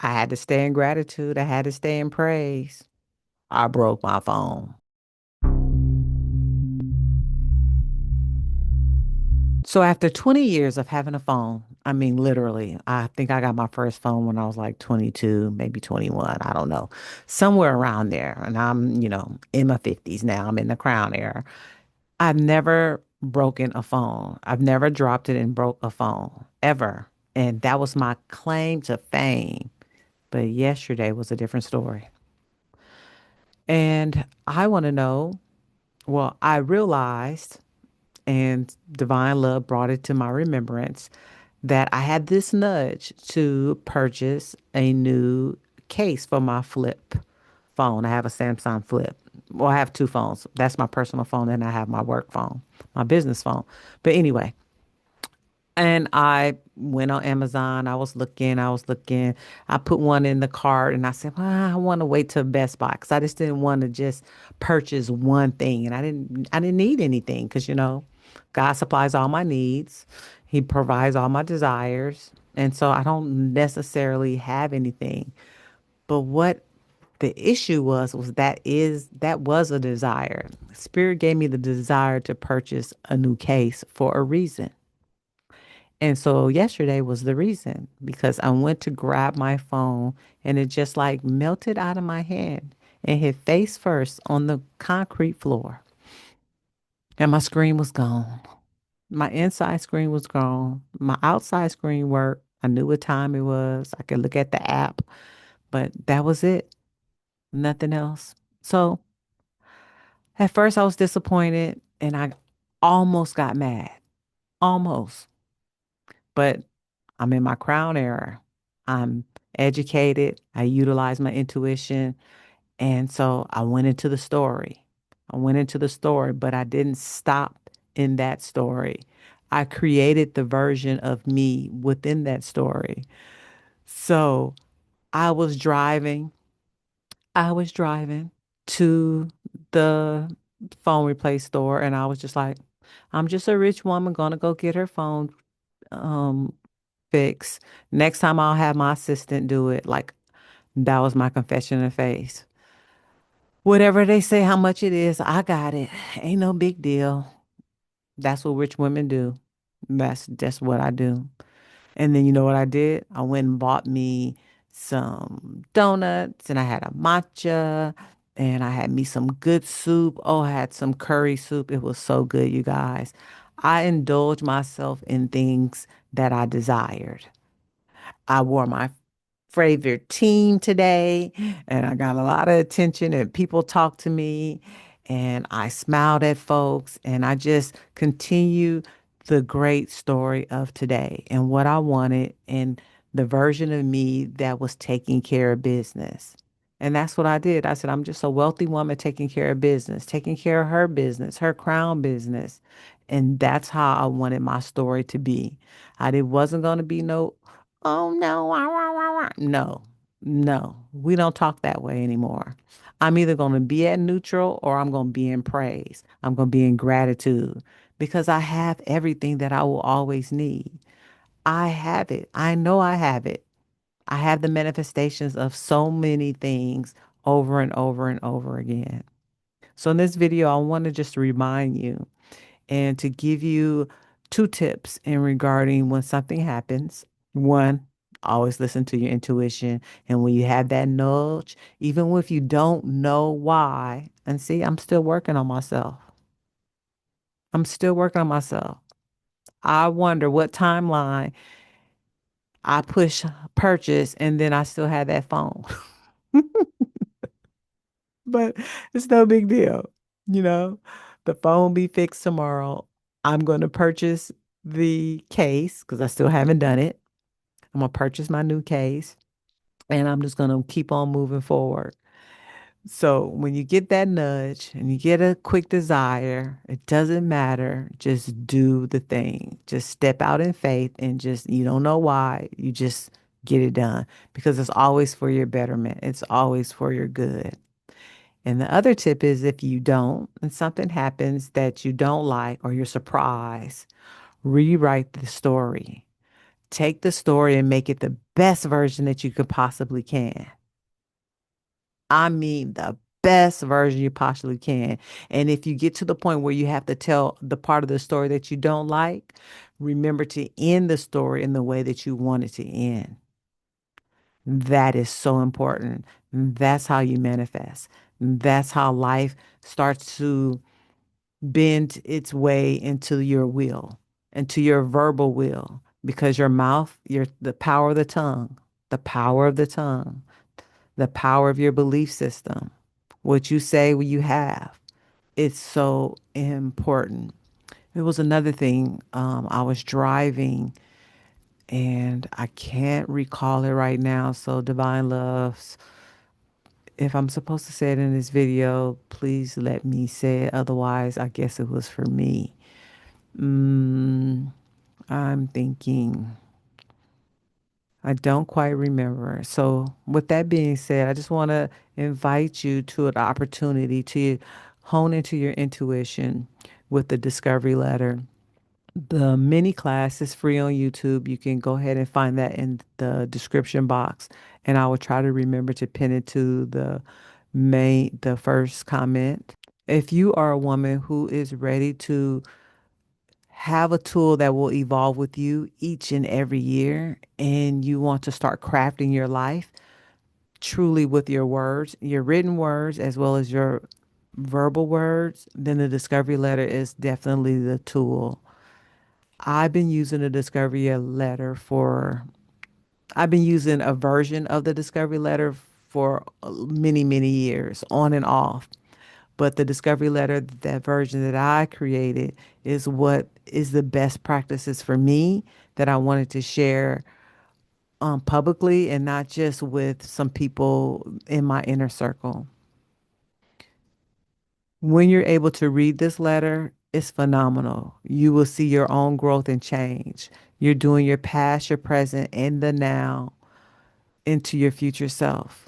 I had to stay in gratitude. I had to stay in praise. I broke my phone. So after 20 years of having a phone, I mean, literally, I think I got my first phone when I was like 22, maybe 21. I don't know, somewhere around there. And I'm, in my 50s now. I'm in the crown era. I've never broken a phone. I've never dropped it and broke a phone ever. And that was my claim to fame. But yesterday was a different story. And I want to know, well, I realized, and divine love brought it to my remembrance, that I had this nudge to purchase a new case for my flip phone. I have a Samsung Flip. Well, I have two phones. That's my personal phone, and I have my work phone, my business phone. But anyway, and I went on Amazon. I was looking. I put one in the cart and I said, well, I want to wait till Best Buy because I just didn't want to just purchase one thing. And I didn't need anything because, God supplies all my needs. He provides all my desires. And so I don't necessarily have anything. But what the issue was that was a desire. Spirit gave me the desire to purchase a new case for a reason. And so yesterday was the reason because I went to grab my phone and it just like melted out of my hand and hit face first on the concrete floor. And my screen was gone. My inside screen was gone. My outside screen worked. I knew what time it was. I could look at the app, but that was it. Nothing else. So at first I was disappointed and I almost got mad. Almost. But I'm in my crown era. I'm educated. I utilize my intuition. And so I went into the story. I went into the story, but I didn't stop in that story. I created the version of me within that story. So I was driving. I was driving to the phone replace store, and I was just like, I'm just a rich woman gonna go get her phone um fix. Next time I'll have my assistant do it. Like that was my confession of faith. Whatever they say how much it is, I got it. Ain't no big deal. That's what rich women do. That's just what I do. And then you know what I did? I went and bought me some donuts and I had a matcha and I had me some good soup. Oh, I had some curry soup. It was so good, you guys. I indulged myself in things that I desired. I wore my favorite team today and I got a lot of attention and people talked to me and I smiled at folks and I just continue the great story of today and what I wanted and the version of me that was taking care of business. And that's what I did. I said, I'm just a wealthy woman taking care of business, taking care of her business, her crown business. And that's how I wanted my story to be. It wasn't going to be no, oh no, wah, wah, wah, wah. No, no, we don't talk that way anymore. I'm either going to be at neutral or I'm going to be in praise. I'm going to be in gratitude because I have everything that I will always need. I have it. I know I have it. I have the manifestations of so many things over and over and over again. So in this video, I want to just remind you and to give you two tips in regarding when something happens. One, always listen to your intuition. And when you have that nudge, even if you don't know why, and see, I'm still working on myself. I'm still working on myself. I wonder what timeline I push purchase and then I still have that phone. But it's no big deal. You know, the phone be fixed tomorrow. I'm going to purchase the case because I still haven't done it. I'm going to purchase my new case and I'm just going to keep on moving forward. So when you get that nudge and you get a quick desire, it doesn't matter. Just do the thing. Just step out in faith and just, you don't know why, you just get it done because it's always for your betterment. It's always for your good. And the other tip is if you don't, and something happens that you don't like or you're surprised, rewrite the story. Take the story and make it the best version that you could possibly can. I mean, the best version you possibly can. And if you get to the point where you have to tell the part of the story that you don't like, remember to end the story in the way that you want it to end. That is so important. That's how you manifest. That's how life starts to bend its way into your will, into your verbal will, because your mouth, the power of the tongue, the power of the tongue, the power of your belief system, what you say, what you have. It's so important. It was another thing. I was driving and I can't recall it right now. So, Divine Loves, if I'm supposed to say it in this video, please let me say it. Otherwise, I guess it was for me. Mm, I'm thinking. I don't quite remember. So, with that being said, I just want to invite you to an opportunity to hone into your intuition with the discovery letter. The mini class is free on YouTube. You can go ahead and find that in the description box. And I will try to remember to pin it to the first comment. If you are a woman who is ready to have a tool that will evolve with you each and every year, and you want to start crafting your life truly with your words, your written words, as well as your verbal words, then the discovery letter is definitely the tool. I've been using the discovery letter for, I've been using a version of the discovery letter for many, many years, on and off. But the discovery letter, that version that I created, is what is the best practices for me that I wanted to share publicly and not just with some people in my inner circle. When you're able to read this letter, it's phenomenal. You will see your own growth and change. You're doing your past, your present, and the now into your future self.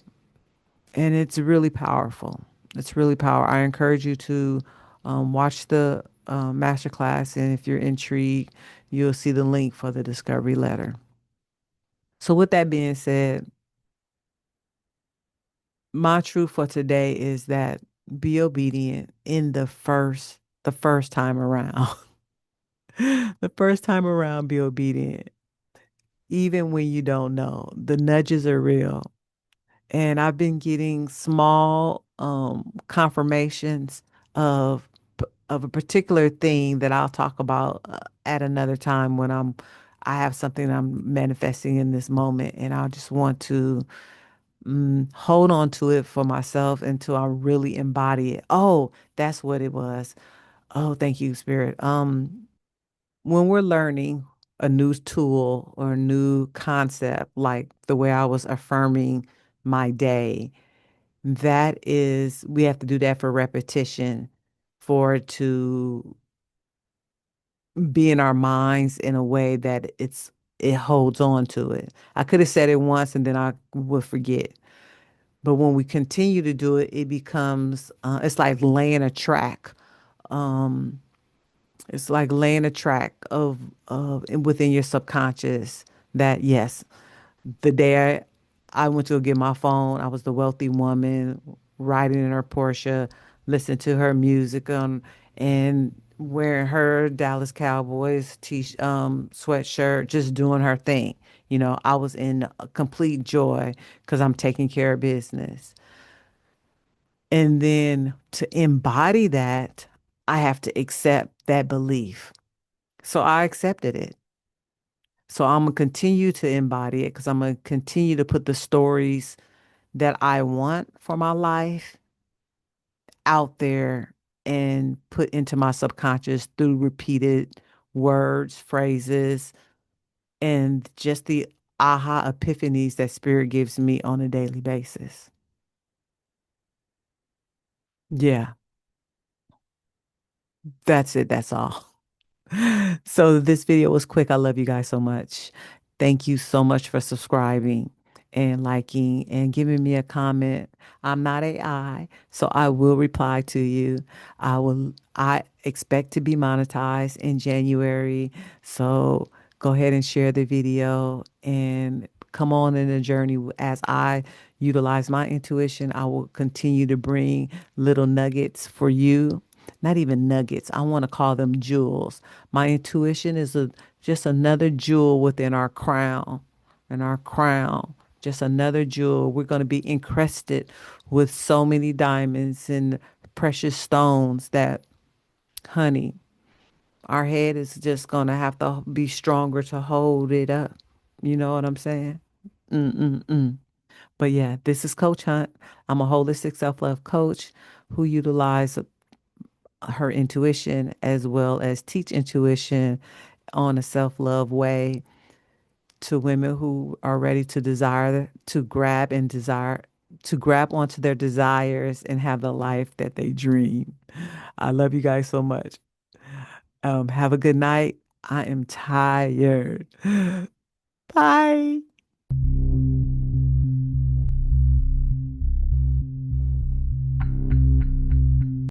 And it's really powerful. It's really powerful. I encourage you to watch the master class, and if you're intrigued, you'll see the link for the discovery letter. So, with that being said, my truth for today is that be obedient in the first time around. The first time around, be obedient, even when you don't know. The nudges are real. And I've been getting small confirmations of of a particular thing that I'll talk about at another time when I have something I'm manifesting in this moment, and I just want to hold on to it for myself until I really embody it. Oh, that's what it was. Oh, thank you, Spirit. When we're learning a new tool or a new concept, like the way I was affirming my day, that is, we have to do that for repetition for it to be in our minds in a way that it holds on to it. I could have said it once and then I would forget. But when we continue to do it, it becomes it's like laying a track. Um, it's like laying a track of within your subconscious that yes, the day I went to go get my phone, I was the wealthy woman riding in her Porsche, listening to her music and wearing her Dallas Cowboys sweatshirt, just doing her thing. I was in a complete joy because I'm taking care of business. And then to embody that, I have to accept that belief. So I accepted it. So I'm going to continue to embody it because I'm going to continue to put the stories that I want for my life out there and put into my subconscious through repeated words, phrases, and just the aha epiphanies that spirit gives me on a daily basis. Yeah, that's it. That's all. So this video was quick. I love you guys so much. Thank you so much for subscribing and liking and giving me a comment. I'm not AI, so I will reply to you. I expect to be monetized in January. So go ahead and share the video and come on in the journey. As I utilize my intuition, I will continue to bring little nuggets for you. Not even nuggets. I want to call them jewels. My intuition is just another jewel within our crown. And our crown, just another jewel. We're going to be encrusted with so many diamonds and precious stones that, honey, our head is just gonna have to be stronger to hold it up. You know what I'm saying? Mm-mm-mm. But yeah, this is Coach Hunt. I'm a holistic self-love coach who utilize her intuition as well as teach intuition on a self-love way to women who are ready to to grab onto their desires and have the life that they dream. I love you guys so much. Have a good night. I am tired. Bye.